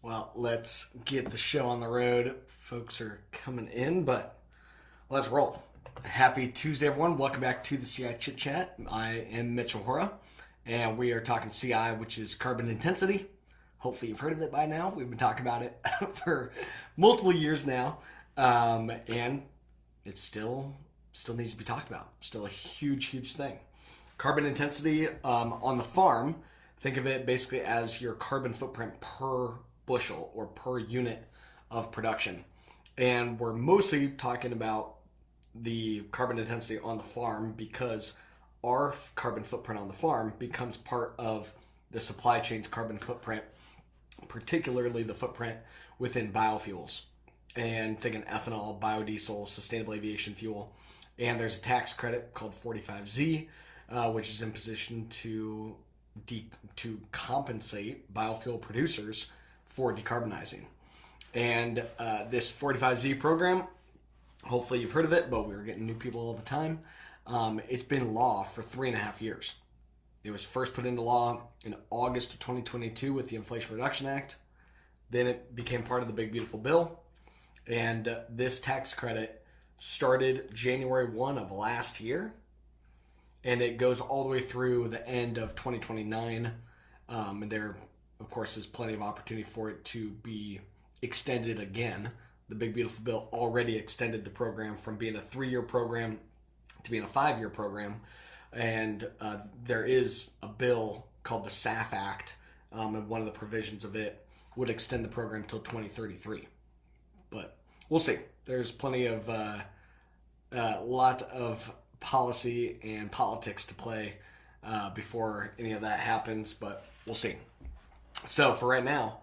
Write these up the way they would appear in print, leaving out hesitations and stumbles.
Well, let's get the show on the road. Folks are coming in, but let's roll. Happy Tuesday, everyone. Welcome back to the CI Chit Chat. I am Mitchell Hora, and we are talking CI, which is carbon intensity. Hopefully you've heard of it by now. We've been talking about it for multiple years now, and it still needs to be talked about. Still a huge thing. Carbon intensity on the farm, think of it basically as your carbon footprint per bushel or per unit of production. And we're mostly talking about the carbon intensity on the farm because our carbon footprint on the farm becomes part of the supply chain's carbon footprint, particularly the footprint within biofuels. And thinking ethanol, biodiesel, sustainable aviation fuel. And there's a tax credit called 45Z, which is in position to compensate biofuel producers for decarbonizing. And this 45Z program, hopefully you've heard of it, but we're getting new people all the time. It's been law for 3.5 years. It was first put into law in August of 2022 with the Inflation Reduction Act. Then it became part of the Big Beautiful Bill. And this tax credit started January 1 of last year. And it goes all the way through the end of 2029. And there, of course, is plenty of opportunity for it to be extended again. The Big Beautiful Bill already extended the program from being a 3-year program to being a 5-year program. And there is a bill called the SAF Act, and one of the provisions of it would extend the program until 2033. But we'll see. There's plenty of lot of policy and politics to play before any of that happens, but we'll see. So for right now,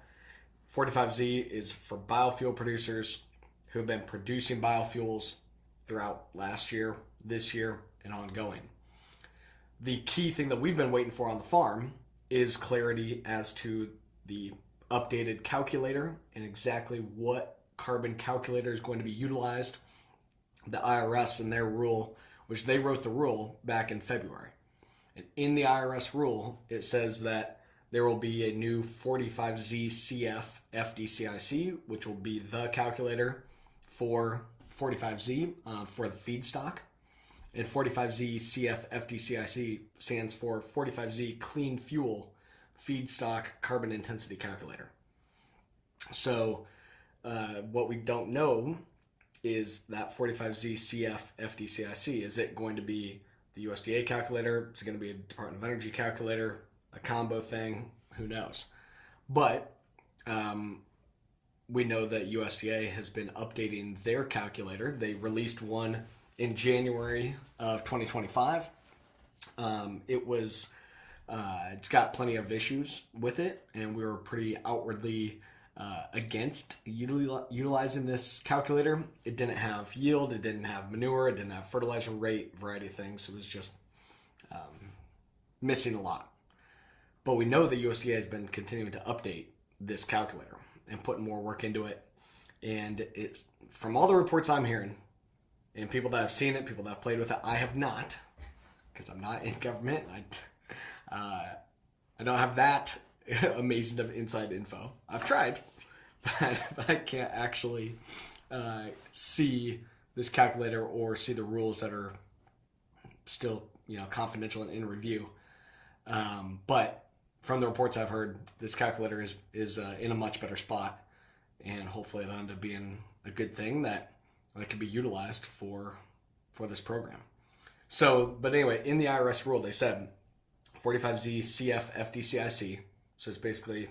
45Z is for biofuel producers who have been producing biofuels throughout last year, this year, and ongoing. The key thing that we've been waiting for on the farm is clarity as to the updated calculator and exactly what carbon calculator is going to be utilized. The IRS and their rule, which they wrote the rule back in February. And in the IRS rule, it says that there will be a new 45Z CF FDCIC, which will be the calculator for 45Z for the feedstock. And 45Z CF FDCIC stands for 45Z Clean Fuel Feedstock Carbon Intensity Calculator. So what we don't know is that 45Z CF FDCIC. Is it going to be the USDA calculator? Is it going to be a Department of Energy calculator? A combo thing? Who knows? But we know that USDA has been updating their calculator. They released one in January of 2025. It's got plenty of issues with it, and we were pretty outwardly against utilizing this calculator. It didn't have yield, it didn't have manure, it didn't have fertilizer rate, variety of things. It was just missing a lot. But we know that USDA has been continuing to update this calculator and putting more work into it. And it's from all the reports I'm hearing, and people that have seen it, people that have played with it, I have not, because I'm not in government. I don't have that amazing of inside info. I've tried, but I can't actually see this calculator or see the rules that are still, confidential and in review. But from the reports I've heard, this calculator is in a much better spot, and hopefully it'll end up being a good thing that can be utilized for this program. So, but anyway, in the IRS rule, they said 45Z CF FDCIC. So it's basically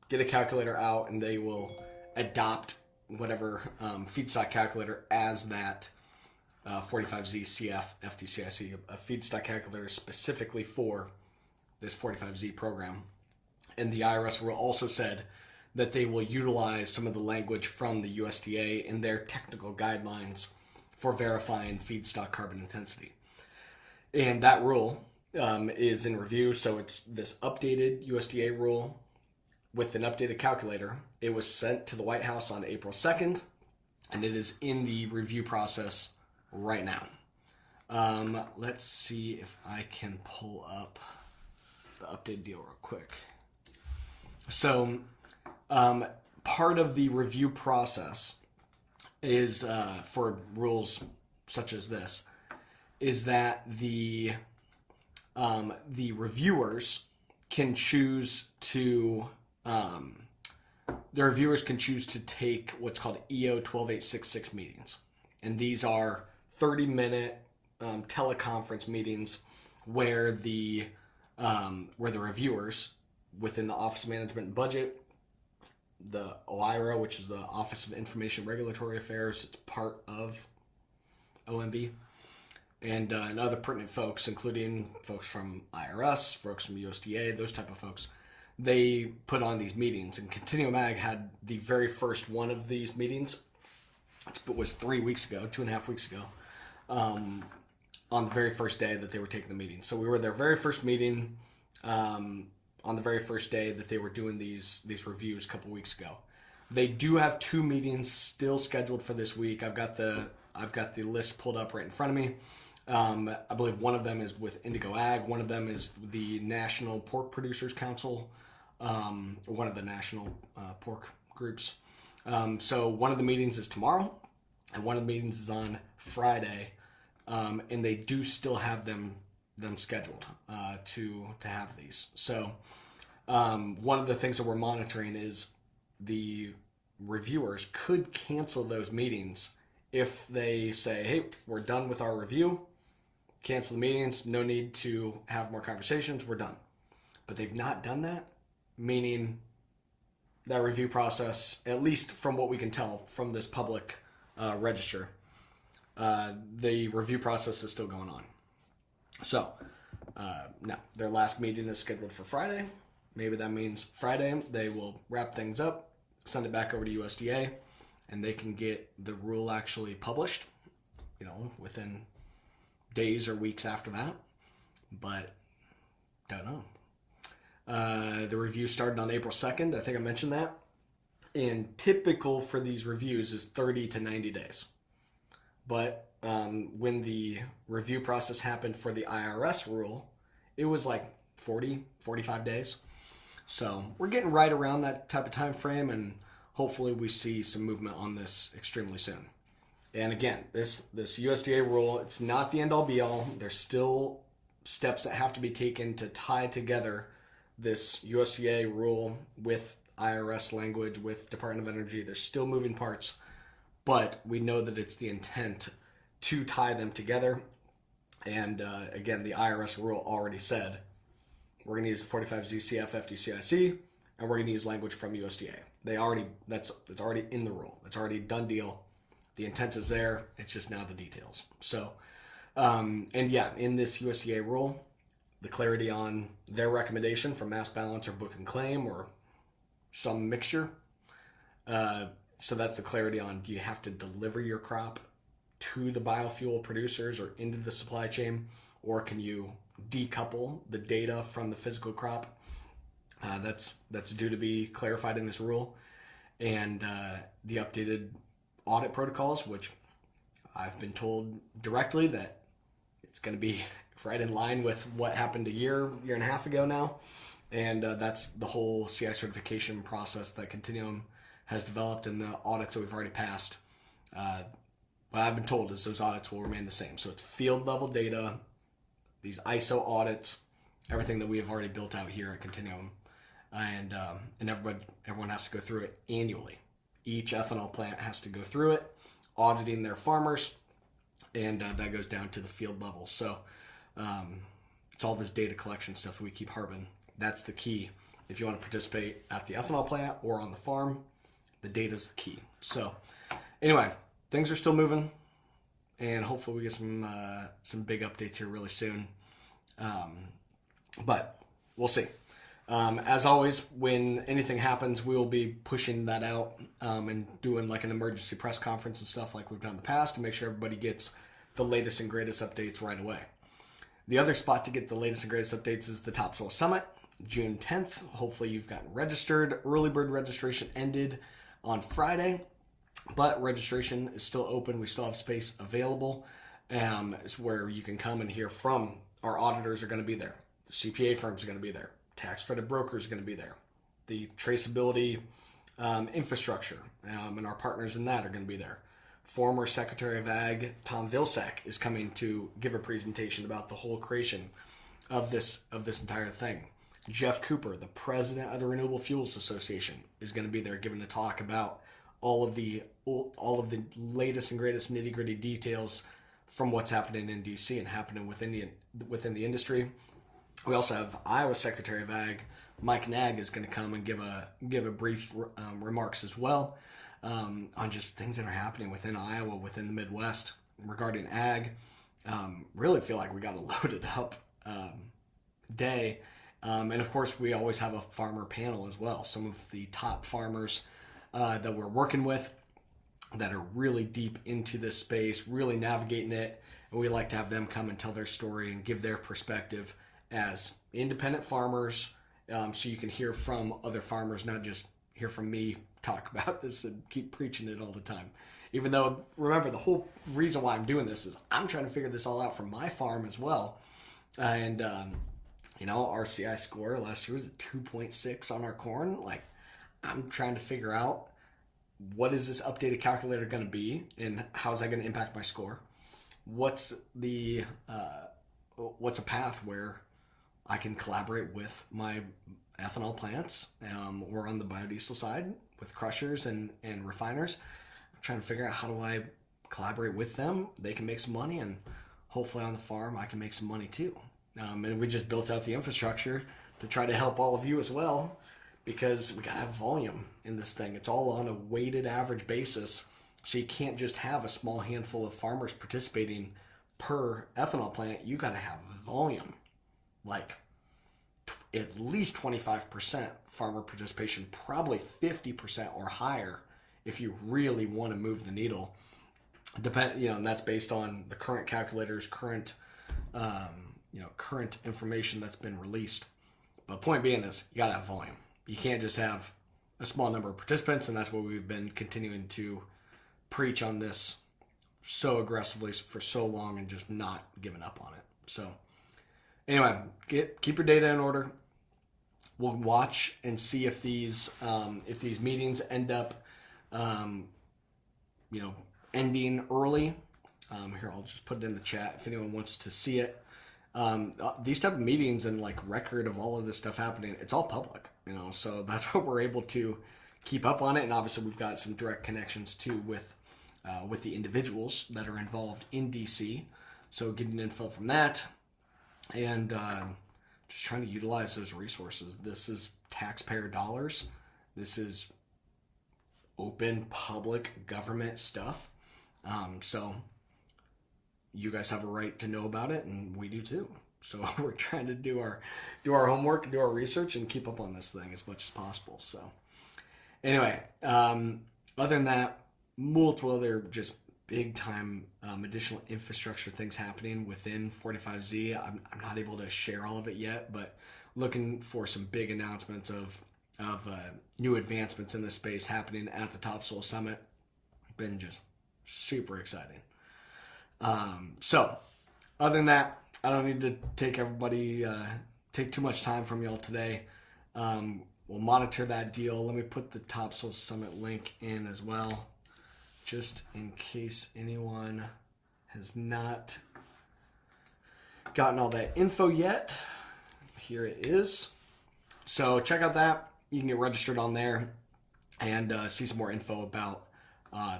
get a calculator out and they will adopt whatever feedstock calculator as that 45Z CF FDCIC, a feedstock calculator specifically for this 45Z program. And the IRS rule also said that they will utilize some of the language from the USDA in their technical guidelines for verifying feedstock carbon intensity. And that rule is in review, so it's this updated USDA rule with an updated calculator. It was sent to the White House on April 2nd, and it is in the review process right now. Let's see if I can pull up the updated deal real quick. So part part of the review process is for rules such as this is that the reviewers can choose to take what's called EO 12866 meetings, and these are 30-minute teleconference meetings where the reviewers within the Office of Management and Budget, the OIRA, which is the Office of Information Regulatory Affairs, it's part of OMB, and other pertinent folks, including folks from IRS, folks from USDA, those type of folks, they put on these meetings. And Continuum Ag had the very first one of these meetings. It was 3 weeks ago, 2.5 weeks ago, on the very first day that they were taking the meeting. So we were their very first meeting on the very first day that they were doing these reviews a couple weeks ago. They do have 2 meetings still scheduled for this week. I've got the list pulled up right in front of me. I believe one of them is with Indigo Ag. One of them is the National Pork Producers Council, one of the national pork groups. So one of the meetings is tomorrow, and one of the meetings is on Friday, and they do still have them scheduled to have these. So one of the things that we're monitoring is the reviewers could cancel those meetings if they say, hey, we're done with our review, cancel the meetings, no need to have more conversations, we're done. But they've not done that, meaning that review process, at least from what we can tell from this public register, the review process is still going on. So now their last meeting is scheduled for Friday. Maybe that means Friday they will wrap things up, send it back over to USDA, and they can get the rule actually published, within days or weeks after that. But don't know. The review started on April 2nd. I think I mentioned that. And typical for these reviews is 30 to 90 days. But when the review process happened for the IRS rule, it was like 40, 45 days. So we're getting right around that type of time frame, and hopefully we see some movement on this extremely soon. And again, this USDA rule, it's not the end-all be-all. There's still steps that have to be taken to tie together this USDA rule with IRS language, with Department of Energy. There's still moving parts, but we know that it's the intent to tie them together. And again, the IRS rule already said we're going to use the 45Z CF FDCIC, and we're going to use language from USDA. That's already in the rule. It's already a done deal. The intent is there. It's just now the details. So, in this USDA rule, the clarity on their recommendation for mass balance or book and claim or some mixture. So that's the clarity on, do you have to deliver your crop to the biofuel producers or into the supply chain, or can you decouple the data from the physical crop? That's due to be clarified in this rule. And the updated audit protocols, which I've been told directly that it's going to be right in line with what happened a year and a half ago now. And that's the whole CI certification process that Continuum has developed and the audits that we've already passed. What I've been told is those audits will remain the same. So it's field level data, these ISO audits, everything that we have already built out here at Continuum. And everyone has to go through it annually. Each ethanol plant has to go through it, auditing their farmers, and that goes down to the field level. So it's all this data collection stuff that we keep harping. That's the key. If you want to participate at the ethanol plant or on the farm, the data is the key. So anyway, things are still moving, and hopefully we get some big updates here really soon. But we'll see. As always, when anything happens, we will be pushing that out and doing like an emergency press conference and stuff like we've done in the past to make sure everybody gets the latest and greatest updates right away. The other spot to get the latest and greatest updates is the Topsoil Summit, June 10th. Hopefully you've gotten registered. Early bird registration ended on Friday, but registration is still open. We still have space available. It's where you can come and hear from our auditors are going to be there. The CPA firms are going to be there. Tax credit brokers are going to be there. The traceability infrastructure, and our partners in that are going to be there. Former Secretary of Ag Tom Vilsack is coming to give a presentation about the whole creation of this entire thing. Jeff Cooper, the president of the Renewable Fuels Association, is going to be there giving a talk about all of the latest and greatest nitty gritty details from what's happening in DC and happening within the industry. We also have Iowa Secretary of Ag Mike Nag is going to come and give a brief remarks as well on just things that are happening within Iowa, within the Midwest regarding ag. Really feel like we got a loaded up day. And of course, we always have a farmer panel as well. Some of the top farmers that we're working with that are really deep into this space, really navigating it. And we like to have them come and tell their story and give their perspective as independent farmers, so you can hear from other farmers, not just hear from me talk about this and keep preaching it all the time. Even though, remember, the whole reason why I'm doing this is I'm trying to figure this all out for my farm as well. And, our CI score last year was a 2.6 on our corn. Like, I'm trying to figure out, what is this updated calculator going to be, and how is that going to impact my score? What's a path where I can collaborate with my ethanol plants, or on the biodiesel side with crushers and refiners. I'm trying to figure out, how do I collaborate with them? They can make some money, and hopefully on the farm I can make some money too. And we just built out the infrastructure to try to help all of you as well, because we got to have volume in this thing. It's all on a weighted average basis, so you can't just have a small handful of farmers participating per ethanol plant. You got to have volume, like at least 25% farmer participation, probably 50% or higher if you really want to move the needle. And that's based on the current calculators, current information that's been released. But point being is, you gotta have volume. You can't just have a small number of participants, and that's what we've been continuing to preach on this so aggressively for so long, and just not giving up on it. So anyway, keep your data in order. We'll watch and see if these meetings end up, ending early. Here, I'll just put it in the chat if anyone wants to see it. These type of meetings and record of all of this stuff happening, it's all public, so that's what we're able to keep up on it. And obviously we've got some direct connections too with the individuals that are involved in DC. So getting info from that, and just trying to utilize those resources. This is taxpayer dollars. This is open public government stuff. So you guys have a right to know about it, and we do too. So we're trying to do our homework and do our research and keep up on this thing as much as possible. So anyway, other than that, multiple other just big time additional infrastructure things happening within 45Z. I'm not able to share all of it yet, but looking for some big announcements of new advancements in this space happening at the Topsoil Summit. Been just super exciting. So other than that, I don't need to take too much time from y'all today. We'll monitor that deal. Let me put the Topsoil Summit link in as well, just in case anyone has not gotten all that info yet. Here it is. So check out that. You can get registered on there and see some more info about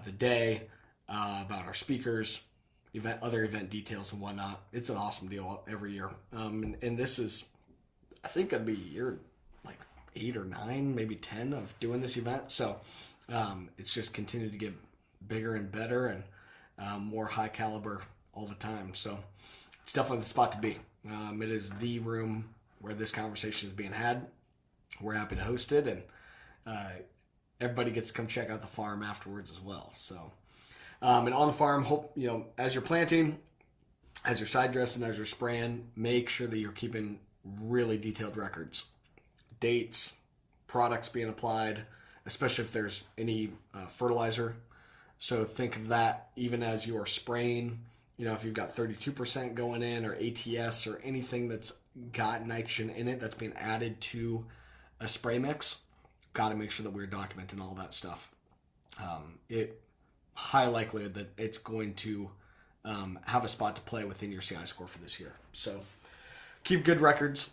the day, about our speakers, other event details and whatnot. It's an awesome deal every year. And this is, I think it'd be year 8 or 9, maybe 10 of doing this event. So it's just continued to get bigger and better and more high caliber all the time. So it's definitely the spot to be. It is the room where this conversation is being had. We're happy to host it, and everybody gets to come check out the farm afterwards as well. So, and on the farm, as you're planting, as you're side dressing, as you're spraying, make sure that you're keeping really detailed records, dates, products being applied, especially if there's any fertilizer. So think of that even as you are spraying. If you've got 32% going in, or ATS, or anything that's got nitrogen in it that's being added to a spray mix, got to make sure that we're documenting all that stuff. It high likelihood that it's going to have a spot to play within your CI score for this year. So keep good records,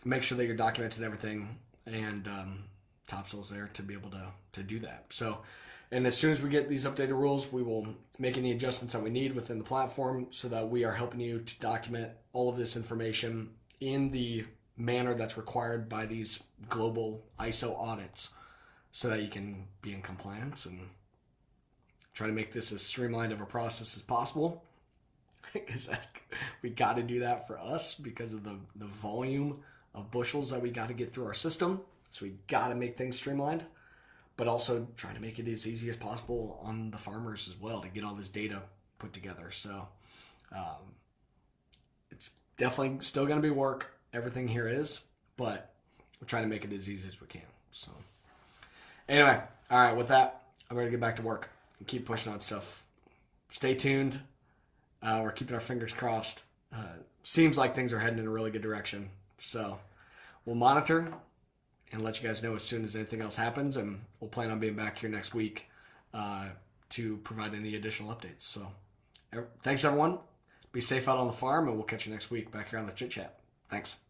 make sure that you're documenting everything, and Topsoil's there to be able to do that. So, and as soon as we get these updated rules, we will make any adjustments that we need within the platform so that we are helping you to document all of this information in the manner that's required by these global ISO audits so that you can be in compliance and try to make this as streamlined of a process as possible. Because we got to do that for us because of the volume of bushels that we got to get through our system. So we got to make things streamlined, but also trying to make it as easy as possible on the farmers as well to get all this data put together. So it's definitely still going to be work. Everything here is, but we're trying to make it as easy as we can. So anyway, all right, with that, I'm ready to get back to work and keep pushing on stuff. Stay tuned. We're keeping our fingers crossed. Seems like things are heading in a really good direction. So we'll monitor and let you guys know as soon as anything else happens. And we'll plan on being back here next week to provide any additional updates. So thanks, everyone. Be safe out on the farm, and we'll catch you next week back here on the Chit Chat. Thanks.